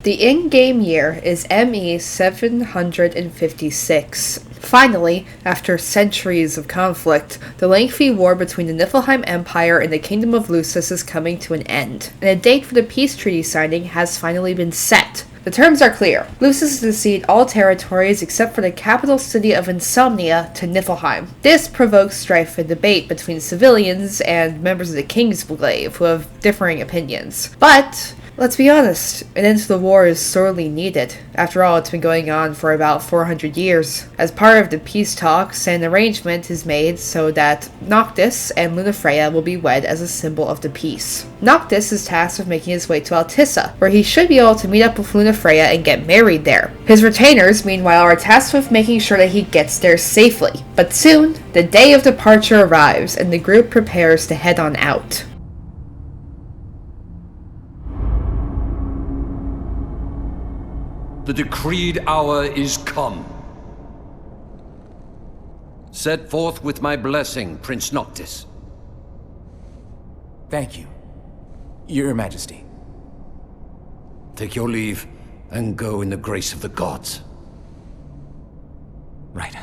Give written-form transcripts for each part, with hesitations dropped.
The in-game year is ME 756. Finally, after centuries of conflict, the lengthy war between the Niflheim Empire and the Kingdom of Lucis is coming to an end, and a date for the peace treaty signing has finally been set. The terms are clear. Lucis is to cede all territories except for the capital city of Insomnia to Niflheim. This provokes strife and debate between civilians and members of the Kingsglaive who have differing opinions. But let's be honest, an end to the war is sorely needed. After all, it's been going on for about 400 years. As part of the peace talks, an arrangement is made so that Noctis and Lunafreya will be wed as a symbol of the peace. Noctis is tasked with making his way to Altissa, where he should be able to meet up with Lunafreya and get married there. His retainers, meanwhile, are tasked with making sure that he gets there safely. But soon, the day of departure arrives, and the group prepares to head on out. The decreed hour is come. Set forth with my blessing, Prince Noctis. Thank you, Your Majesty. Take your leave, and go in the grace of the gods. Right.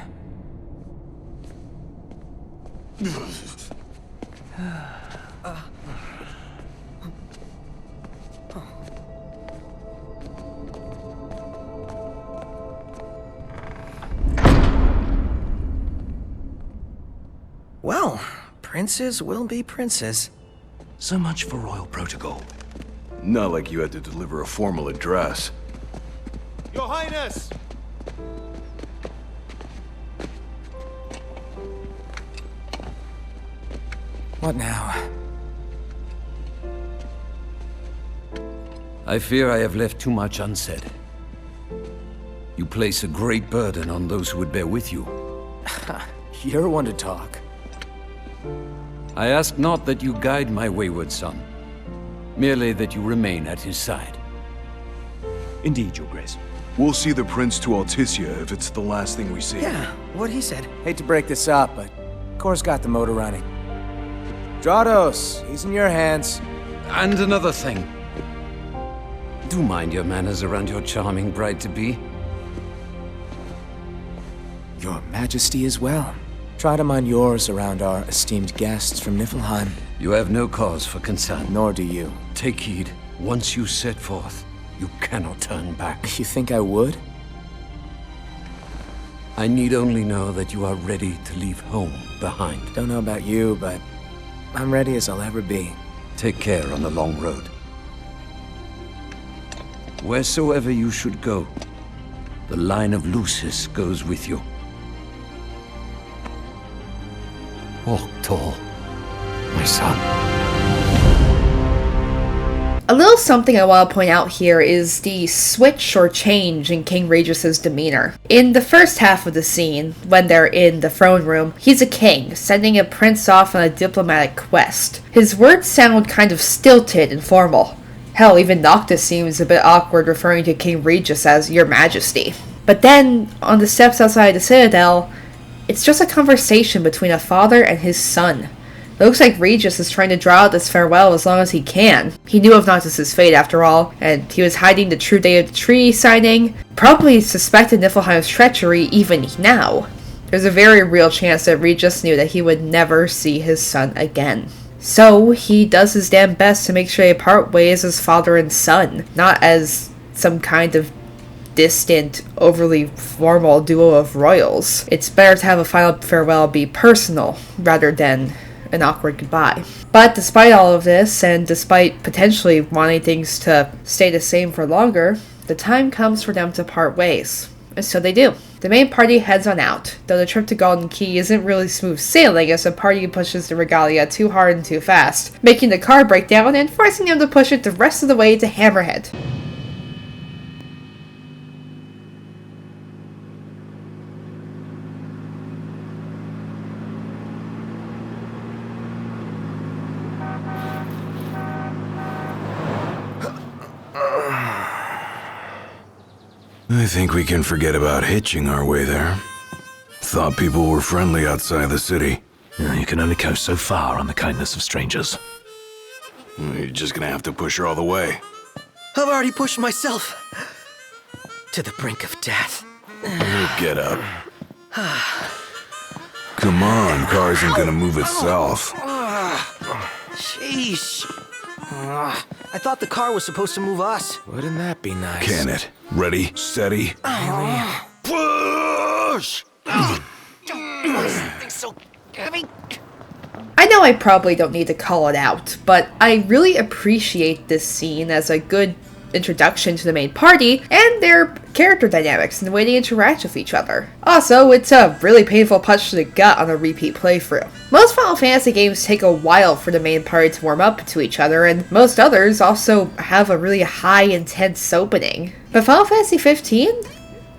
Well, princes will be princes. So much for royal protocol. Not like you had to deliver a formal address. Your Highness! What now? I fear I have left too much unsaid. You place a great burden on those who would bear with you. You're one to talk. I ask not that you guide my wayward son, merely that you remain at his side. Indeed, Your Grace. We'll see the prince to Altissa if it's the last thing we see. Yeah, what he said. Hate to break this up, but Kor's got the motor running. Drados, he's in your hands. And another thing. Do mind your manners around your charming bride-to-be. Your Majesty as well. Try to mind yours around our esteemed guests from Niflheim. You have no cause for concern. Nor do you. Take heed. Once you set forth, you cannot turn back. You think I would? I need only know that you are ready to leave home behind. Don't know about you, but I'm ready as I'll ever be. Take care on the long road. Wheresoever you should go, the line of Lucis goes with you. Walk tall, my son. A little something I want to point out here is the switch or change in King Regis's demeanor. In the first half of the scene, when they're in the throne room, he's a king, sending a prince off on a diplomatic quest. His words sound kind of stilted and formal. Hell, even Noctis seems a bit awkward referring to King Regis as Your Majesty. But then, on the steps outside the Citadel, it's just a conversation between a father and his son. It looks like Regis is trying to draw out this farewell as long as he can. He knew of Noctis' fate after all, and he was hiding the true day of the treaty signing. Probably suspected Niflheim's treachery even now. There's a very real chance that Regis knew that he would never see his son again. So, he does his damn best to make sure they part ways as father and son, not as some kind of distant, overly formal duo of royals. It's better to have a final farewell be personal, rather than an awkward goodbye. But despite all of this, and despite potentially wanting things to stay the same for longer, the time comes for them to part ways. And so they do. The main party heads on out, though the trip to Golden Key isn't really smooth sailing as the party pushes the regalia too hard and too fast, making the car break down and forcing them to push it the rest of the way to Hammerhead. I think we can forget about hitching our way there. Thought people were friendly outside the city. You can only go so far on the kindness of strangers. You're just gonna have to push her all the way. I've already pushed myself to the brink of death. Get up. Come on, car isn't gonna move itself. Sheesh. I thought the car was supposed to move us. Wouldn't that be nice? Can it? Ready, steady. Push! Something's so heavy. I know I probably don't need to call it out, but I really appreciate this scene as a good introduction to the main party and their character dynamics and the way they interact with each other. Also, it's a really painful punch to the gut on a repeat playthrough. Most Final Fantasy games take a while for the main party to warm up to each other, and most others also have a really high, intense opening. But Final Fantasy 15?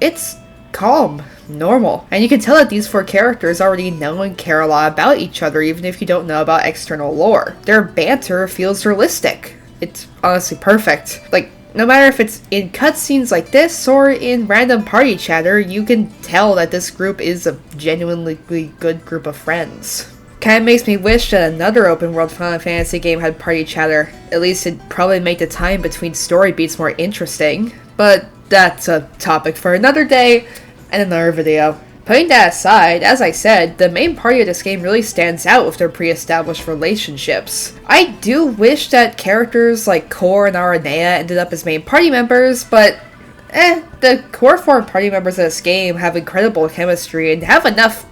It's calm, normal, and you can tell that these four characters already know and care a lot about each other even if you don't know about external lore. Their banter feels realistic. It's honestly perfect. Like, no matter if it's in cutscenes like this or in random party chatter, you can tell that this group is a genuinely good group of friends. Kinda makes me wish that another open world Final Fantasy game had party chatter. At least it'd probably make the time between story beats more interesting. But that's a topic for another day and another video. Putting that aside, as I said, the main party of this game really stands out with their pre-established relationships. I do wish that characters like Core and Aranea ended up as main party members, but the core four party members of this game have incredible chemistry and have enough,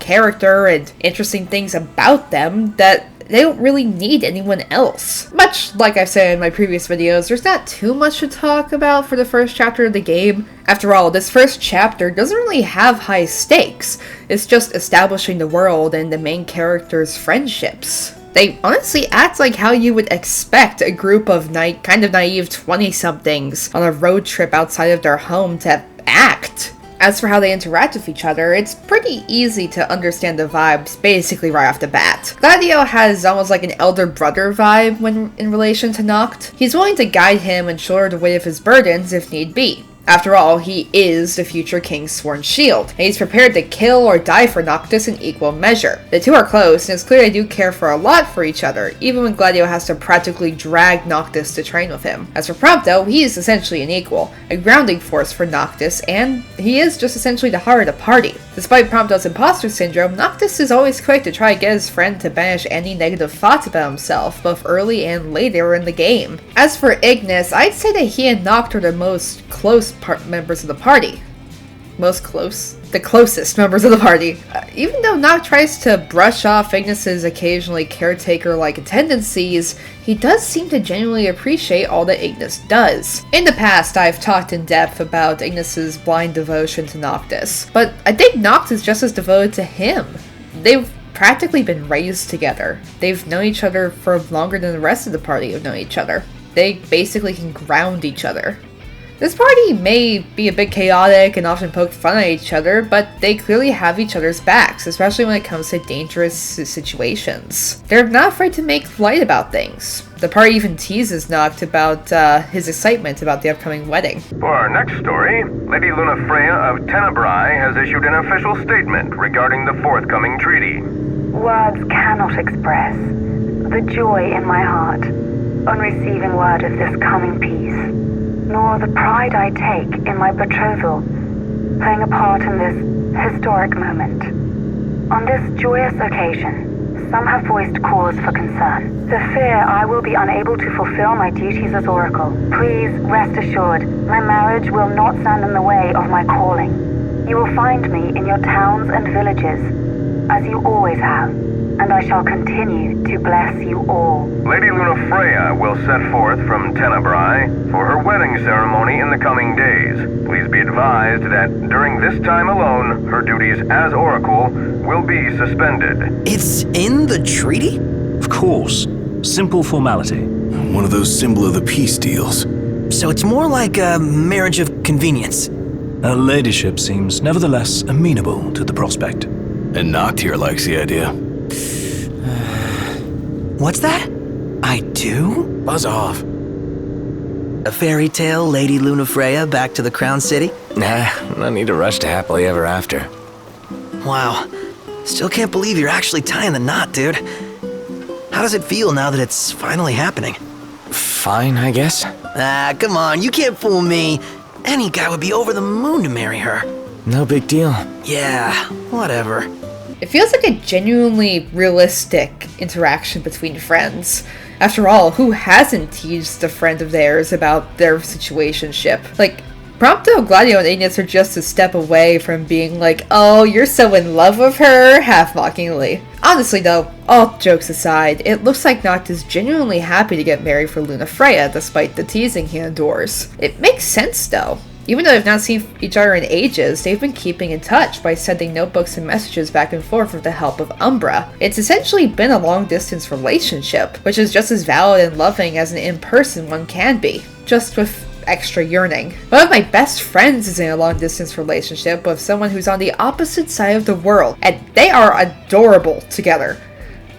character and interesting things about them that they don't really need anyone else. Much like I've said in my previous videos, there's not too much to talk about for the first chapter of the game. After all, this first chapter doesn't really have high stakes. It's just establishing the world and the main characters' friendships. They honestly act like how you would expect a group of kind of naive 20-somethings on a road trip outside of their home to act. As for how they interact with each other, it's pretty easy to understand the vibes basically right off the bat. Gladio has almost like an elder brother vibe when in relation to Noct. He's willing to guide him and shoulder the weight of his burdens if need be. After all, he is the future king's sworn shield, and he's prepared to kill or die for Noctis in equal measure. The two are close, and it's clear they do care for a lot for each other, even when Gladio has to practically drag Noctis to train with him. As for Prompto, he is essentially an equal, a grounding force for Noctis, and he is just essentially the heart of the party. Despite Prompto's imposter syndrome, Noctis is always quick to try to get his friend to banish any negative thoughts about himself, both early and later in the game. As for Ignis, I'd say that he and Noct are the most close members of the party. The closest members of the party. Even though Noct tries to brush off Ignis's occasionally caretaker-like tendencies, he does seem to genuinely appreciate all that Ignis does. In the past, I've talked in depth about Ignis's blind devotion to Noctis, but I think Noct is just as devoted to him. They've practically been raised together. They've known each other for longer than the rest of the party have known each other. They basically can ground each other. This party may be a bit chaotic and often poke fun at each other, but they clearly have each other's backs, especially when it comes to dangerous situations. They're not afraid to make light about things. The party even teases Noct about his excitement about the upcoming wedding. For our next story, Lady Lunafreya of Tenebrae has issued an official statement regarding the forthcoming treaty. Words cannot express the joy in my heart on receiving word of this coming peace, nor the pride I take in my betrothal playing a part in this historic moment. On this joyous occasion, some have voiced cause for concern. The fear I will be unable to fulfill my duties as Oracle. Please rest assured, my marriage will not stand in the way of my calling. You will find me in your towns and villages, as you always have, and I shall continue to bless you all. Lady Lunafreya will set forth from Tenebrae for her wedding ceremony in the coming days. Please be advised that during this time alone, her duties as Oracle will be suspended. It's in the treaty? Of course. Simple formality. One of those symbol of the peace deals. So it's more like a marriage of convenience. Her ladyship seems nevertheless amenable to the prospect. And Noct here likes the idea. What's that? I do? Buzz off. A fairy tale, Lady Lunafreya back to the Crown City? Nah, no need to rush to happily ever after. Wow. Still can't believe you're actually tying the knot, dude. How does it feel now that it's finally happening? Fine, I guess. Ah, come on, you can't fool me. Any guy would be over the moon to marry her. No big deal. Yeah, whatever. It feels like a genuinely realistic interaction between friends. After all, who hasn't teased a friend of theirs about their situationship? Like, Prompto, Gladio, and Ignis are just a step away from being like, oh, you're so in love with her, half-mockingly. Honestly though, all jokes aside, it looks like Noctis is genuinely happy to get married for Lunafreya despite the teasing he endures. It makes sense though. Even though they've not seen each other in ages, they've been keeping in touch by sending notebooks and messages back and forth with the help of Umbra. It's essentially been a long-distance relationship, which is just as valid and loving as an in-person one can be, just with extra yearning. One of my best friends is in a long-distance relationship with someone who's on the opposite side of the world, and they are adorable together.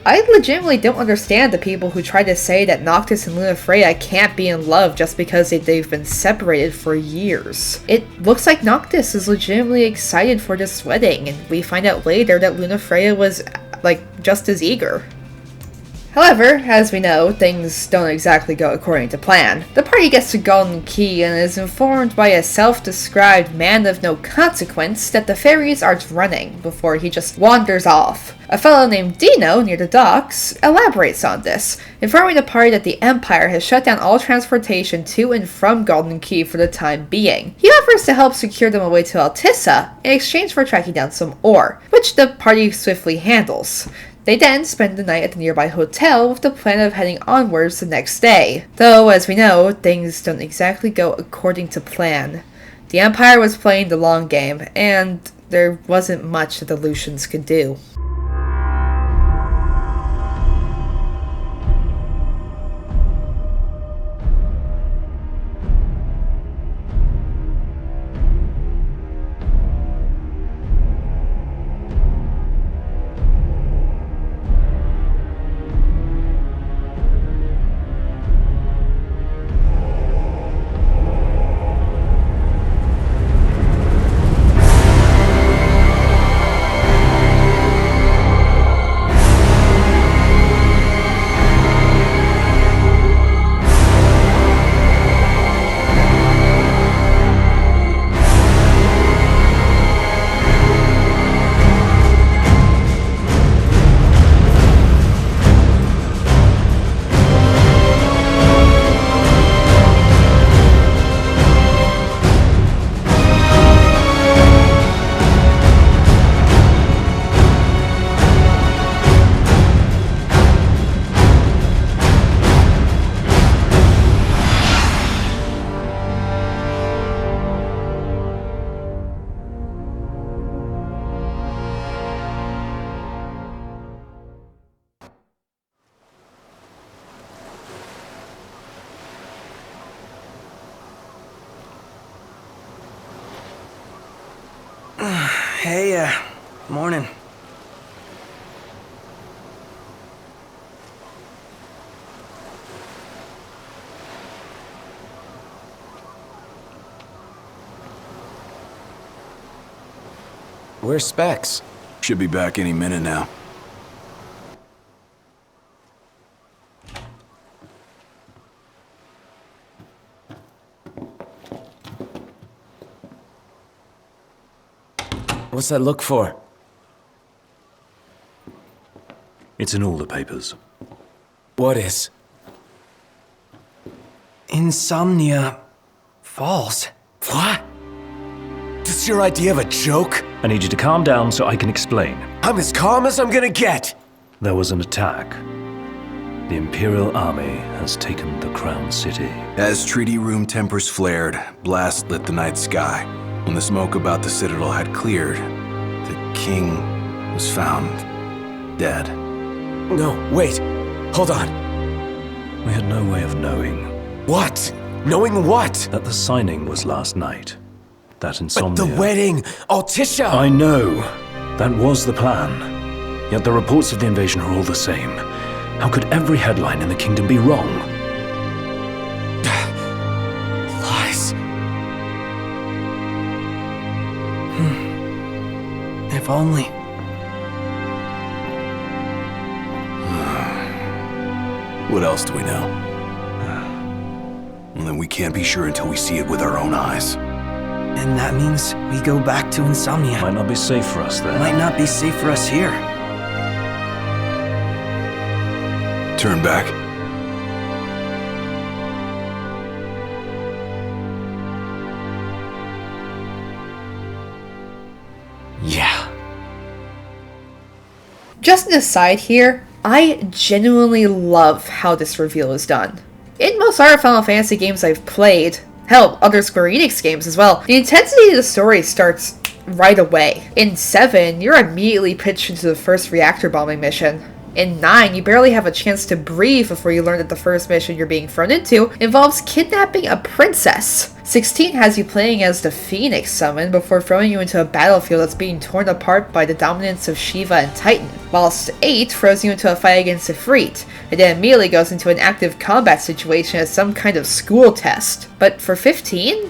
I legitimately don't understand the people who try to say that Noctis and Lunafreya can't be in love just because they've been separated for years. It looks like Noctis is legitimately excited for this wedding, and we find out later that Lunafreya was, like, just as eager. However, as we know, things don't exactly go according to plan. The party gets to Golden Key and is informed by a self-described man of no consequence that the ferries aren't running before he just wanders off. A fellow named Dino, near the docks, elaborates on this, informing the party that the Empire has shut down all transportation to and from Golden Key for the time being. He offers to help secure them away to Altissa in exchange for tracking down some ore, which the party swiftly handles. They then spend the night at the nearby hotel with the plan of heading onwards the next day. Though, as we know, things don't exactly go according to plan. The Empire was playing the long game, and there wasn't much that the Lucians could do. Hey, morning. Where's Specs? Should be back any minute now. What's that look for? It's in all the papers. What is? Insomnia Falls. What? This your idea of a joke? I need you to calm down so I can explain. I'm as calm as I'm gonna get! There was an attack. The Imperial Army has taken the Crown City. As treaty room tempers flared, blast lit the night sky. When the smoke about the Citadel had cleared, the king was found dead. No, wait. Hold on. We had no way of knowing What? Knowing what? that the signing was last night. That But insomnia... the wedding! Altissia! I know. That was the plan. Yet the reports of the invasion are all the same. How could every headline in the kingdom be wrong? Lies. If only. What else do we know? Well, then we can't be sure until we see it with our own eyes. And that means we go back to Insomnia. Might not be safe for us there. Might not be safe for us here. Turn back. Yeah. Just an aside here, I genuinely love how this reveal is done. In most other Final Fantasy games I've played, hell, other Square Enix games as well, the intensity of the story starts right away. In 7, you're immediately pitched into the first reactor bombing mission. In 9, you barely have a chance to breathe before you learn that the first mission you're being thrown into involves kidnapping a princess. 16 has you playing as the Phoenix Summon before throwing you into a battlefield that's being torn apart by the dominance of Shiva and Titan, whilst 8 throws you into a fight against Ifrit, and then immediately goes into an active combat situation as some kind of school test. But for 15?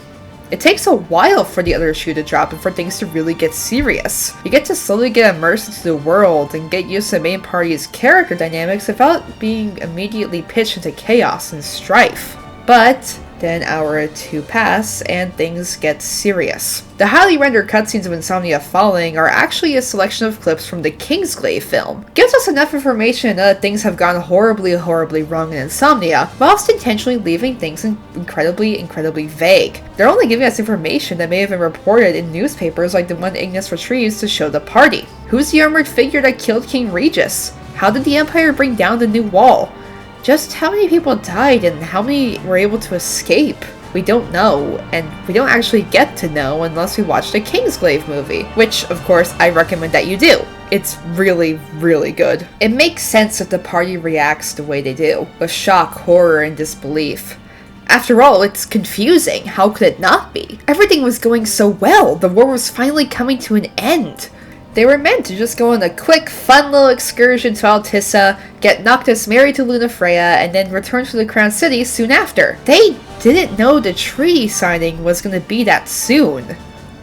It takes a while for the other shoe to drop and for things to really get serious. You get to slowly get immersed into the world and get used to the main party's character dynamics without being immediately pitched into chaos and strife. But then an hour or two pass and things get serious. The highly rendered cutscenes of Insomnia Falling are actually a selection of clips from the Kingsglaive film. Gives us enough information that things have gone horribly wrong in Insomnia, whilst intentionally leaving things incredibly vague. They're only giving us information that may have been reported in newspapers like the one Ignis retrieves to show the party. Who's the armored figure that killed King Regis? How did the Empire bring down the new wall? Just how many people died and how many were able to escape? We don't know, and we don't actually get to know unless we watch the Kingsglaive movie, which, of course, I recommend that you do. It's really good. It makes sense that the party reacts the way they do, with shock, horror, and disbelief. After all, it's confusing. How could it not be? Everything was going so well. The war was finally coming to an end. They were meant to just go on a quick, fun little excursion to Altissa, get Noctis married to Lunafreya, and then return to the Crown City soon after. They didn't know the treaty signing was going to be that soon.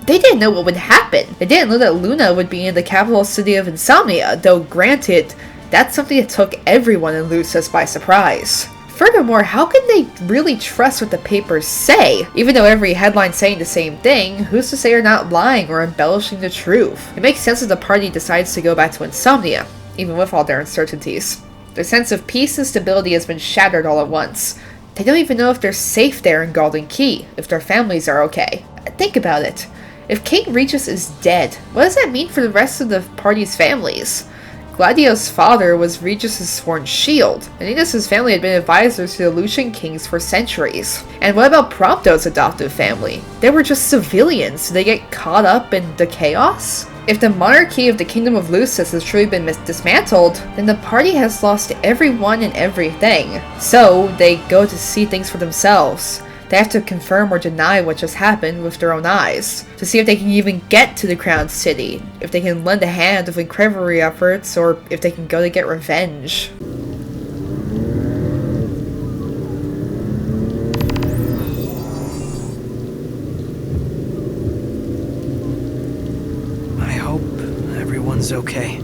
They didn't know what would happen. They didn't know that Luna would be in the capital city of Insomnia, though granted, that's something that took everyone in Lucis by surprise. Furthermore, how can they really trust what the papers say? Even though every headline's saying the same thing, who's to say they're not lying or embellishing the truth? It makes sense that the party decides to go back to Insomnia, even with all their uncertainties. Their sense of peace and stability has been shattered all at once. They don't even know if they're safe there in Golden Key, if their families are okay. Think about it. If King Regis is dead, what does that mean for the rest of the party's families? Gladio's father was Regis' sworn shield, and Ignis' family had been advisors to the Lucian kings for centuries. And what about Prompto's adoptive family? They were just civilians. Did they get caught up in the chaos? If the monarchy of the Kingdom of Lucis has truly been dismantled, then the party has lost everyone and everything. So, they go to see things for themselves. They have to confirm or deny what just happened with their own eyes, to see if they can even get to the Crown City, if they can lend a hand with recovery efforts, or if they can go to get revenge. I hope everyone's okay.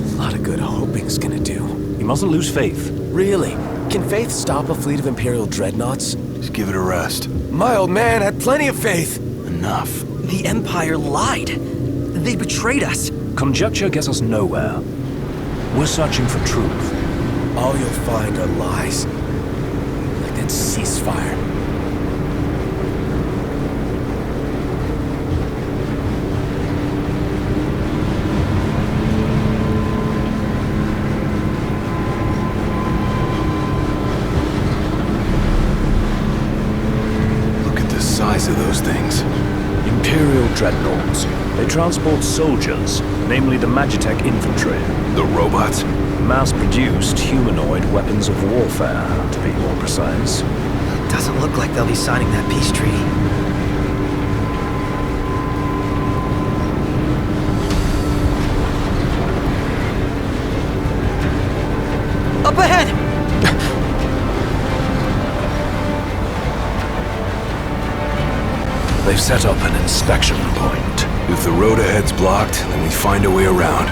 A lot of good hoping's gonna do. You mustn't lose faith. Really? Can faith stop a fleet of Imperial dreadnoughts? Just give it a rest. My old man had plenty of faith. Enough. The Empire lied. They betrayed us. Conjecture gets us nowhere. We're searching for truth. All you'll find are lies. Like that ceasefire. Of those things. Imperial dreadnoughts. They transport soldiers, namely the Magitech infantry. The robots? Mass-produced humanoid weapons of warfare, to be more precise. Doesn't look like they'll be signing that peace treaty. Up ahead! They've set up an inspection point. If the road ahead's blocked, then we find a way around.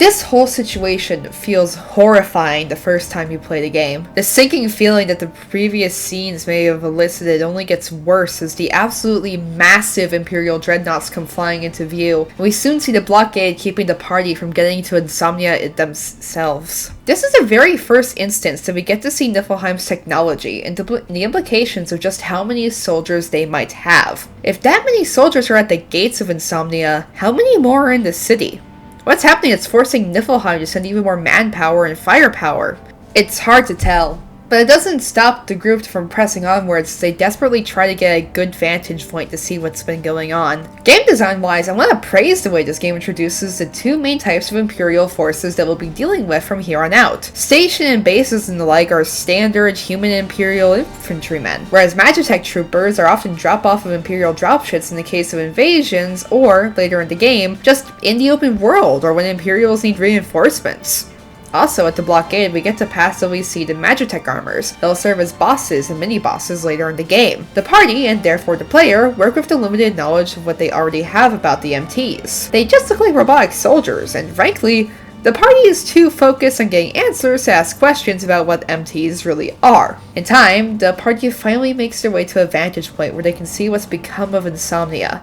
This whole situation feels horrifying the first time you play the game. The sinking feeling that the previous scenes may have elicited only gets worse as the absolutely massive Imperial dreadnoughts come flying into view, and we soon see the blockade keeping the party from getting to Insomnia themselves. This is the very first instance that we get to see Niflheim's technology and the implications of just how many soldiers they might have. If that many soldiers are at the gates of Insomnia, how many more are in the city? What's happening that's forcing Niflheim to send even more manpower and firepower? It's hard to tell, but it doesn't stop the group from pressing onwards as they desperately try to get a good vantage point to see what's been going on. Game design wise, I want to praise the way this game introduces the two main types of Imperial forces that we'll be dealing with from here on out. Station and bases and the like are standard human Imperial infantrymen, whereas Magitech troopers are often drop off of Imperial dropships in the case of invasions, or, later in the game, just in the open world or when Imperials need reinforcements. Also, at the blockade, we get to passively see the Magitech armors. They'll serve as bosses and mini-bosses later in the game. The party, and therefore the player, work with the limited knowledge of what they already have about the MTs. They just look like robotic soldiers, and frankly, the party is too focused on getting answers to ask questions about what MTs really are. In time, the party finally makes their way to a vantage point where they can see what's become of Insomnia.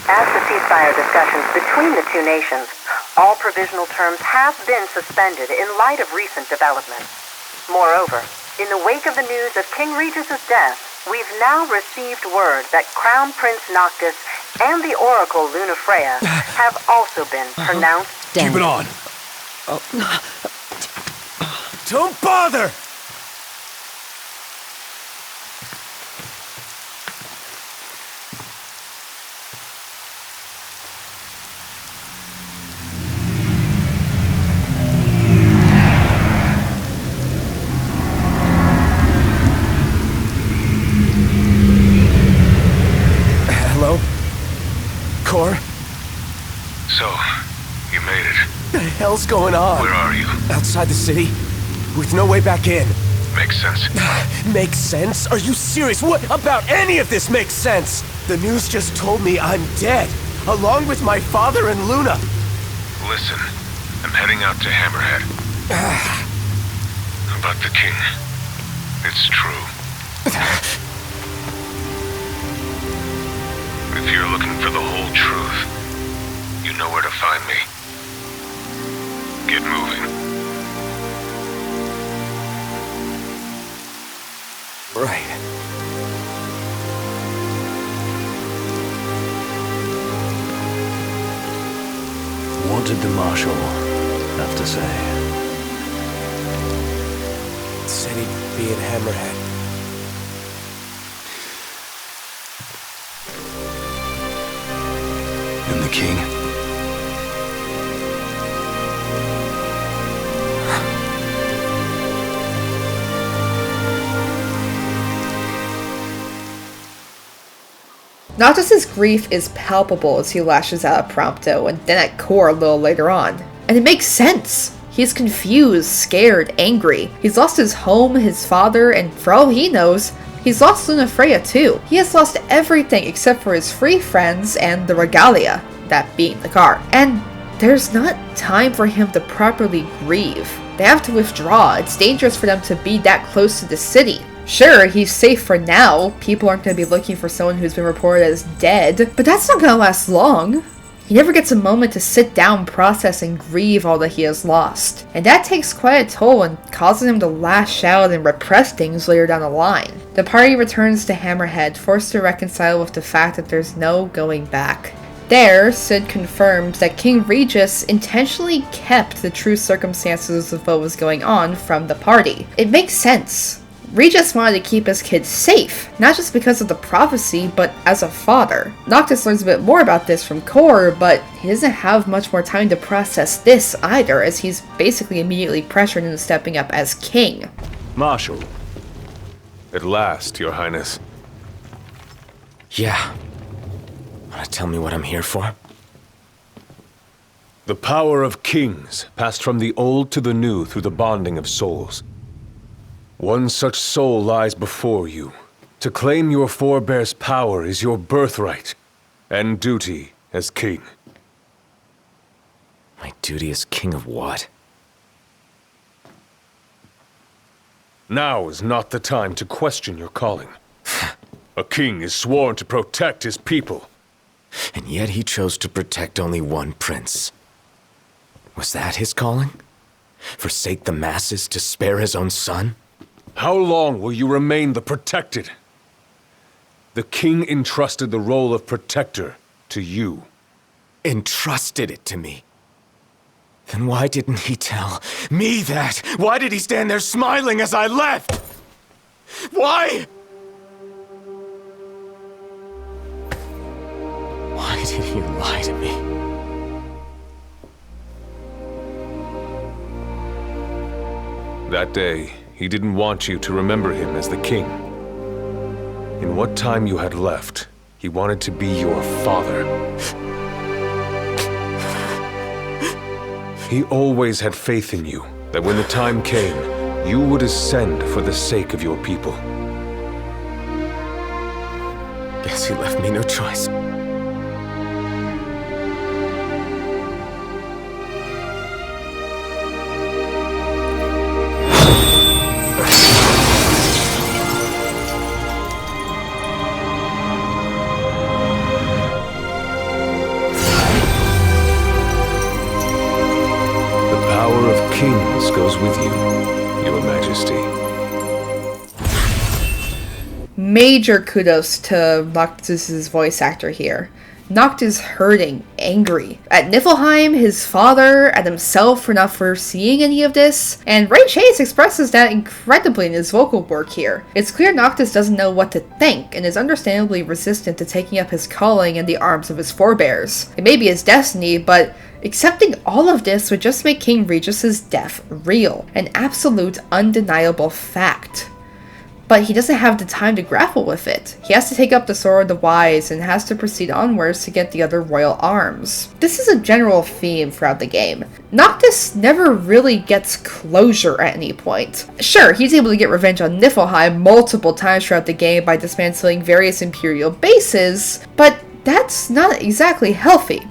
As the ceasefire discussions between the two nations, all provisional terms have been suspended in light of recent developments. Moreover, in the wake of the news of King Regis's death, we've now received word that Crown Prince Noctis and the Oracle Lunafreya have also been pronounced dead. Keep it on! Don't bother! Cor? So, you made it. What the hell's going on? Where are you? Outside the city, with no way back in. Makes sense. Makes sense? Are you serious? What about any of this makes sense? The news just told me I'm dead, along with my father and Luna. Listen, I'm heading out to Hammerhead. About the king. It's true. If you're looking for the whole truth, you know where to find me. Get moving. Right. What did the Marshal have to say? Said he'd be in Hammerhead. And the king? Noctis' grief is palpable as he lashes out at Prompto and then at Cor a little later on. And it makes sense! He's confused, scared, angry. He's lost his home, his father, and for all he knows, he's lost Lunafreya too. He has lost everything except for his free friends and the regalia, that being the car. And there's not time for him to properly grieve. They have to withdraw. It's dangerous for them to be that close to the city. Sure, he's safe for now. People aren't going to be looking for someone who's been reported as dead, but that's not going to last long. He never gets a moment to sit down, process, and grieve all that he has lost. And that takes quite a toll and causes him to lash out and repress things later down the line. The party returns to Hammerhead, forced to reconcile with the fact that there's no going back. There, Cid confirms that King Regis intentionally kept the true circumstances of what was going on from the party. It makes sense. Regis wanted to keep his kids safe, not just because of the prophecy, but as a father. Noctis learns a bit more about this from Cor, but he doesn't have much more time to process this either, as he's basically immediately pressured into stepping up as king. Marshal. At last, Your Highness. Yeah. Wanna tell me what I'm here for? The power of kings passed from the old to the new through the bonding of souls. One such soul lies before you. To claim your forebear's power is your birthright and duty as king. My duty as king of what? Now is not the time to question your calling. A king is sworn to protect his people. And yet he chose to protect only one prince. Was that his calling? Forsake the masses to spare his own son? How long will you remain the protected? The king entrusted the role of protector to you. Entrusted it to me? Then why didn't he tell me that? Why did he stand there smiling as I left? Why? Why did he lie to me? That day, he didn't want you to remember him as the king. In what time you had left, he wanted to be your father. He always had faith in you, that when the time came, you would ascend for the sake of your people. Guess he left me no choice. Kings goes with you, Your Majesty. Major kudos to Noctis' voice actor here. Noctis hurting, angry, at Niflheim, his father, at himself for not foreseeing any of this, and Ray Chase expresses that incredibly in his vocal work here. It's clear Noctis doesn't know what to think, and is understandably resistant to taking up his calling in the arms of his forebears. It may be his destiny, but accepting all of this would just make King Regis' death real, an absolute, undeniable fact. But he doesn't have the time to grapple with it. He has to take up the Sword of the Wise and has to proceed onwards to get the other royal arms. This is a general theme throughout the game. Noctis never really gets closure at any point. Sure, he's able to get revenge on Niflheim multiple times throughout the game by dismantling various Imperial bases, but that's not exactly healthy.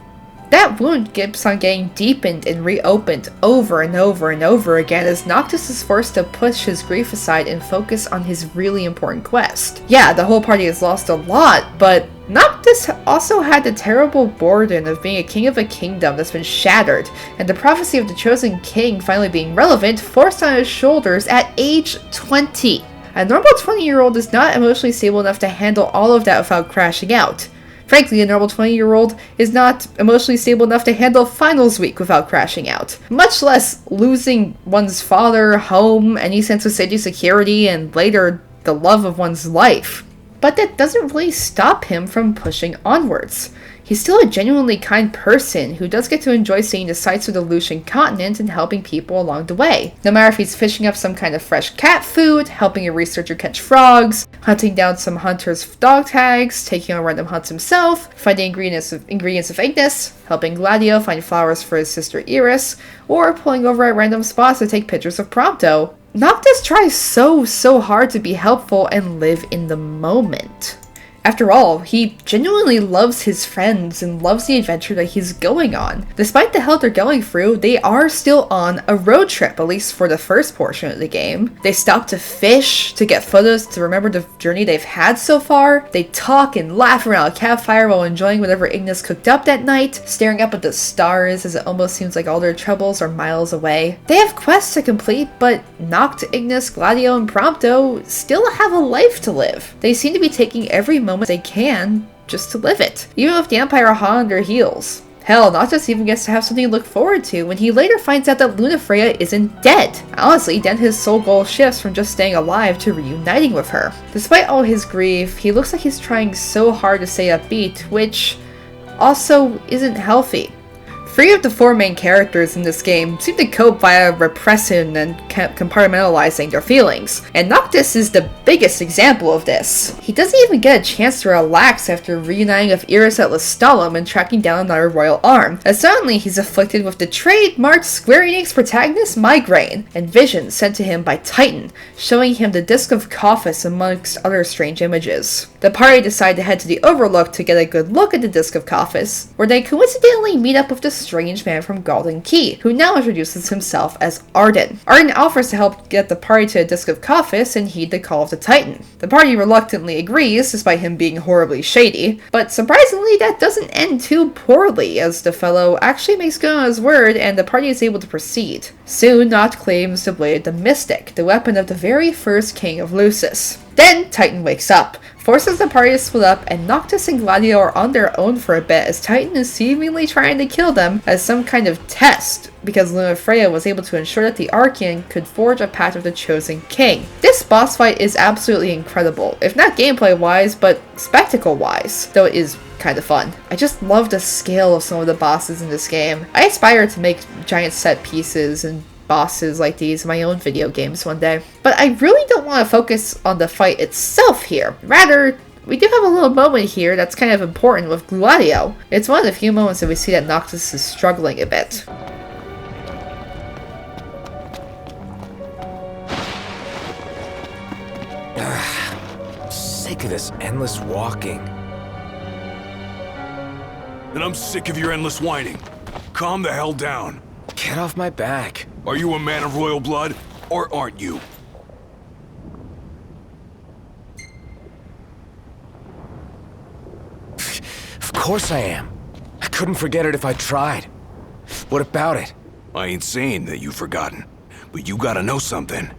That wound keeps on getting deepened and reopened over and over and over again as Noctis is forced to push his grief aside and focus on his really important quest. Yeah, the whole party has lost a lot, but Noctis also had the terrible burden of being a king of a kingdom that's been shattered, and the prophecy of the chosen king finally being relevant forced on his shoulders at age 20. A normal 20-year-old is not emotionally stable enough to handle all of that without crashing out. Frankly, a normal 20-year-old is not emotionally stable enough to handle finals week without crashing out, much less losing one's father, home, any sense of safety, security, and later, the love of one's life. But that doesn't really stop him from pushing onwards. He's still a genuinely kind person who does get to enjoy seeing the sights of the Lucian continent and helping people along the way. No matter if he's fishing up some kind of fresh cat food, helping a researcher catch frogs, hunting down some hunter's dog tags, taking on random hunts himself, finding ingredients of Ignis, helping Gladio find flowers for his sister Iris, or pulling over at random spots to take pictures of Prompto. Noctis tries so hard to be helpful and live in the moment. After all, he genuinely loves his friends and loves the adventure that he's going on. Despite the hell they're going through, they are still on a road trip, at least for the first portion of the game. They stop to fish, to get photos, to remember the journey they've had so far. They talk and laugh around a campfire while enjoying whatever Ignis cooked up that night, staring up at the stars as it almost seems like all their troubles are miles away. They have quests to complete, but Noct, Ignis, Gladio, and Prompto still have a life to live. They seem to be taking every moment they can just to live it, even with the Empire hot on their heels. Hell, Noctis even gets to have something to look forward to when he later finds out that Lunafreya isn't dead. Honestly, then his sole goal shifts from just staying alive to reuniting with her. Despite all his grief, he looks like he's trying so hard to stay upbeat, which also isn't healthy. 3 of the 4 main characters in this game seem to cope via repressing and compartmentalizing their feelings, and Noctis is the biggest example of this. He doesn't even get a chance to relax after reuniting with Iris at Lestalum and tracking down another royal arm, as suddenly he's afflicted with the trademark Square Enix protagonist migraine, and visions sent to him by Titan, showing him the Disc of Cophis amongst other strange images. The party decide to head to the Overlook to get a good look at the Disc of Cophis, where they coincidentally meet up with the strange man from Golden Key, who now introduces himself as Arden. Arden offers to help get the party to the Disc of Cophis and heed the call of the Titan. The party reluctantly agrees, despite him being horribly shady, but surprisingly that doesn't end too poorly, as the fellow actually makes good on his word and the party is able to proceed. Soon, Noct claims the Blade of the Mystic, the weapon of the very first king of Lucis. Then, Titan wakes up, forces the party to split up, and Noctis and Gladio are on their own for a bit as Titan is seemingly trying to kill them as some kind of test, because Lunafreya was able to ensure that the Archean could forge a path of the chosen king. This boss fight is absolutely incredible, if not gameplay-wise, but spectacle-wise, though it is kind of fun. I just love the scale of some of the bosses in this game. I aspire to make giant set pieces and bosses like these in my own video games one day. But I really don't want to focus on the fight itself here. Rather, we do have a little moment here that's kind of important with Gladio. It's one of the few moments that we see that Noctis is struggling a bit. Sick of this endless walking. And I'm sick of your endless whining. Calm the hell down. Get off my back. Are you a man of royal blood, or aren't you? Of course I am. I couldn't forget it if I tried. What about it? I ain't saying that you've forgotten, but you gotta know something.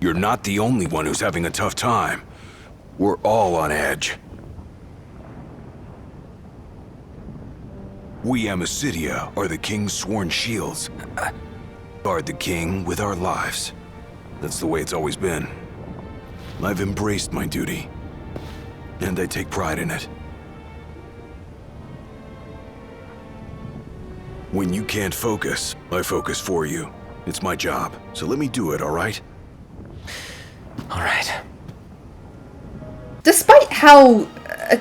You're not the only one who's having a tough time. We're all on edge. We Amicitia are the king's sworn shields. Guard the king with our lives. That's the way it's always been. I've embraced my duty, and I take pride in it. When you can't focus, I focus for you. It's my job, so let me do it, all right? All right. Despite how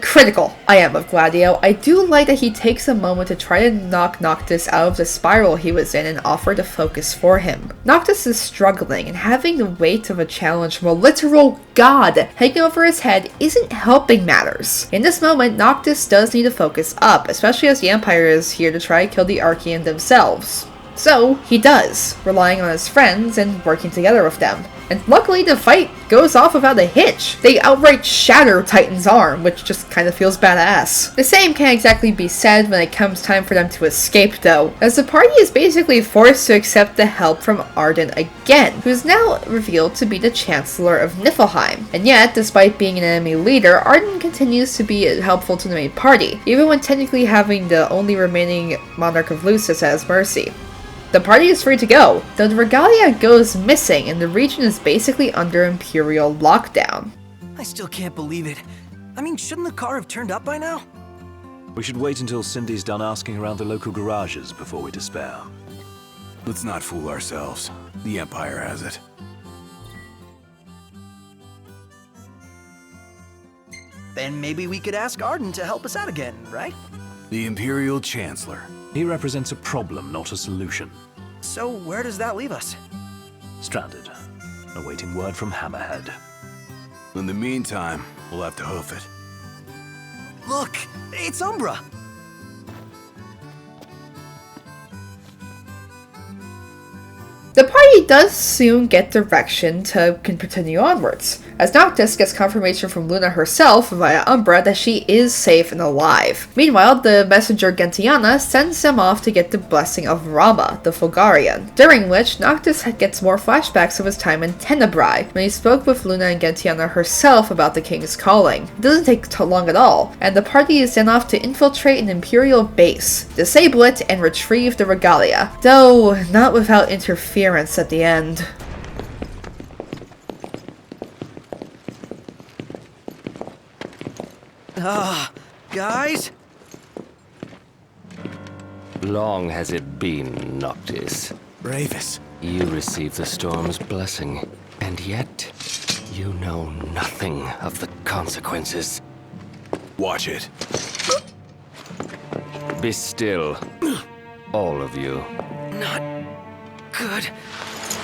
critical I am of Gladio, I do like that he takes a moment to try to knock Noctis out of the spiral he was in and offer to focus for him. Noctis is struggling, and having the weight of a challenge from a literal god hanging over his head isn't helping matters. In this moment, Noctis does need to focus up, especially as the Empire is here to try to kill the Archean themselves. So, he does, relying on his friends and working together with them. And luckily the fight goes off without a hitch. They outright shatter Titan's arm, which just kind of feels badass. The same can't exactly be said when it comes time for them to escape though, as the party is basically forced to accept the help from Arden again, who is now revealed to be the Chancellor of Niflheim. And yet, despite being an enemy leader, Arden continues to be helpful to the main party, even when technically having the only remaining monarch of Lucis at his mercy. The party is free to go, though the regalia goes missing and the region is basically under Imperial lockdown. I still can't believe it. I mean, shouldn't the car have turned up by now? We should wait until Cindy's done asking around the local garages before we despair. Let's not fool ourselves. The Empire has it. Then maybe we could ask Arden to help us out again, right? The Imperial Chancellor. He represents a problem, not a solution. So where does that leave us? Stranded, awaiting word from Hammerhead. In the meantime, we'll have to hoof it. Look, it's Umbra! The party does soon get direction to continue onwards, as Noctis gets confirmation from Luna herself via Umbra that she is safe and alive. Meanwhile, the messenger Gentiana sends them off to get the blessing of Rama, the Fulgarian, during which Noctis gets more flashbacks of his time in Tenebrae, when he spoke with Luna and Gentiana herself about the king's calling. It doesn't take long at all, and the party is then off to infiltrate an Imperial base, disable it, and retrieve the regalia, though not without interference at the end. Guys? Long has it been, Noctis. Ravis. You received the storm's blessing, and yet You know nothing of the consequences. Watch it. Be still, all of you. Not good.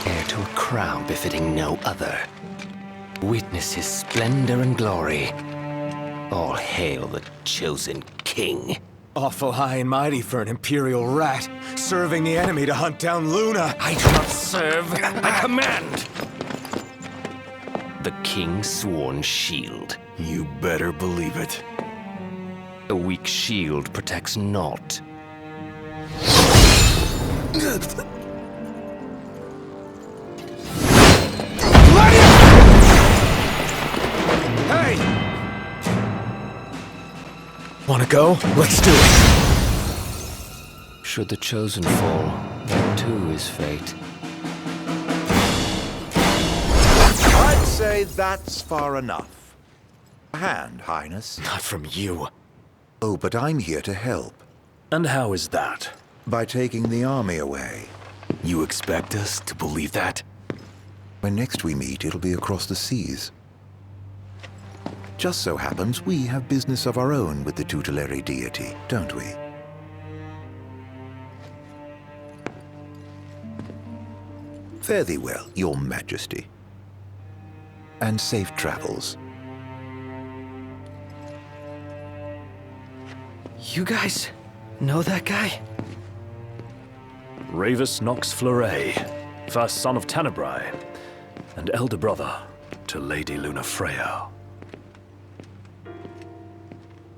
Heir to a crown befitting no other. Witness his splendor and glory. All hail the chosen king. Awful high and mighty for an Imperial rat, serving the enemy to hunt down Luna. I do not serve, I command! The king's sworn shield. You better believe it. A weak shield protects naught. Hey! Wanna go? Let's do it! Should the chosen fall, that too is fate. I'd say that's far enough. A hand, Highness. Not from you. Oh, but I'm here to help. And how is that? By taking the army away. You expect us to believe that? When next we meet, it'll be across the seas. Just so happens we have business of our own with the tutelary deity, don't we? Fare thee well, your majesty. And safe travels. You guys know that guy? Ravus Nox Fleuret, first son of Tenebrae, and elder brother to Lady Lunafreya.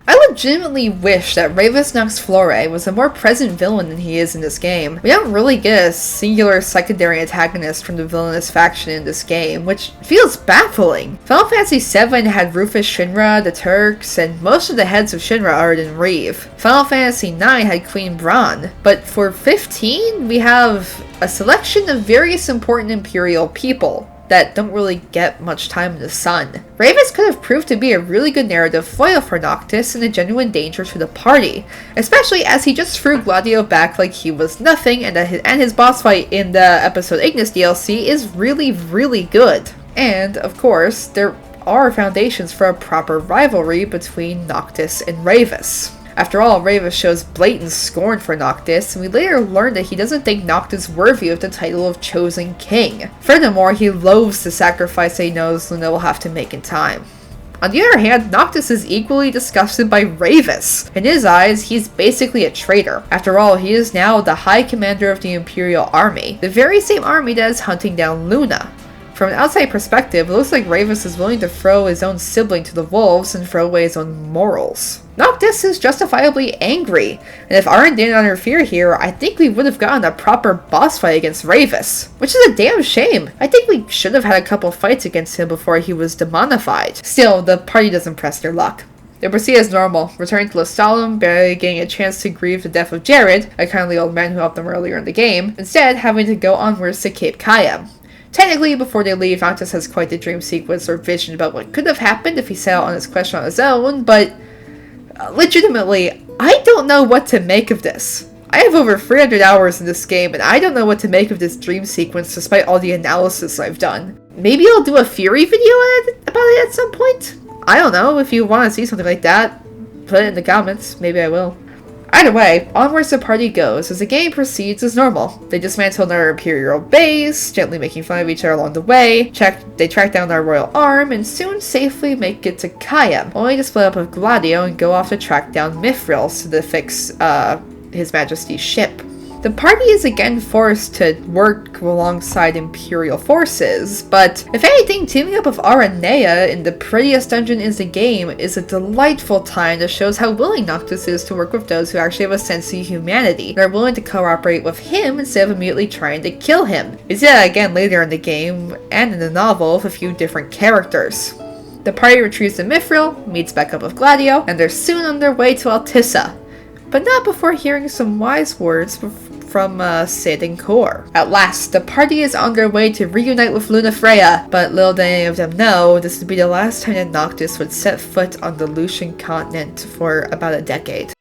I legitimately wish that Ravus Nox Fleuret was a more present villain than he is in this game. We don't really get a singular secondary antagonist from the villainous faction in this game, which feels baffling. Final Fantasy VII had Rufus Shinra, the Turks, and most of the heads of Shinra are in Reeve. Final Fantasy IX had Queen Bran, but for 15, we have a selection of various important Imperial people that don't really get much time in the sun. Ravus could have proved to be a really good narrative foil for Noctis and a genuine danger to the party, especially as he just threw Gladio back like he was nothing, and his boss fight in the episode Ignis DLC is really, really good. And, of course, there are foundations for a proper rivalry between Noctis and Ravus. After all, Ravus shows blatant scorn for Noctis, and we later learn that he doesn't think Noctis worthy of the title of Chosen King. Furthermore, he loathes the sacrifice that he knows Luna will have to make in time. On the other hand, Noctis is equally disgusted by Ravus. In his eyes, he's basically a traitor. After all, he is now the High Commander of the Imperial Army, the very same army that is hunting down Luna. From an outside perspective, it looks like Ravus is willing to throw his own sibling to the wolves and throw away his own morals. Noctis is justifiably angry, and if Arn didn't interfere here, I think we would have gotten a proper boss fight against Ravus, which is a damn shame. I think we should have had a couple fights against him before he was demonified. Still, the party doesn't press their luck. They proceed as normal, returning to Lestalem, barely getting a chance to grieve the death of Jared, a kindly old man who helped them earlier in the game, instead having to go onwards to Cape Caelum. Technically, before they leave, Noctis has quite the dream sequence or vision about what could have happened if he set out on his quest on his own, but legitimately, I don't know what to make of this. I have over 300 hours in this game, and I don't know what to make of this dream sequence despite all the analysis I've done. Maybe I'll do a Fury video about it at some point? I don't know, if you want to see something like that, put it in the comments, maybe I will. Either way, onwards the party goes as the game proceeds as normal. They dismantle their Imperial base, gently making fun of each other along the way, they track down their royal arm, and soon safely make it to Caelum, only to split up with Gladio and go off to track down Mithril to fix His Majesty's ship. The party is again forced to work alongside Imperial forces, but if anything, teaming up with Aranea in the prettiest dungeon in the game is a delightful time that shows how willing Noctis is to work with those who actually have a sense of humanity, and are willing to cooperate with him instead of immediately trying to kill him. We see that again later in the game, and in the novel, with a few different characters. The party retrieves the Mithril, meets back up with Gladio, and they're soon on their way to Altissa, but not before hearing some wise words from Sid and Kor. At last, the party is on their way to reunite with Lunafreya, but little did any of them know, this would be the last time that Noctis would set foot on the Lucian continent for about a decade.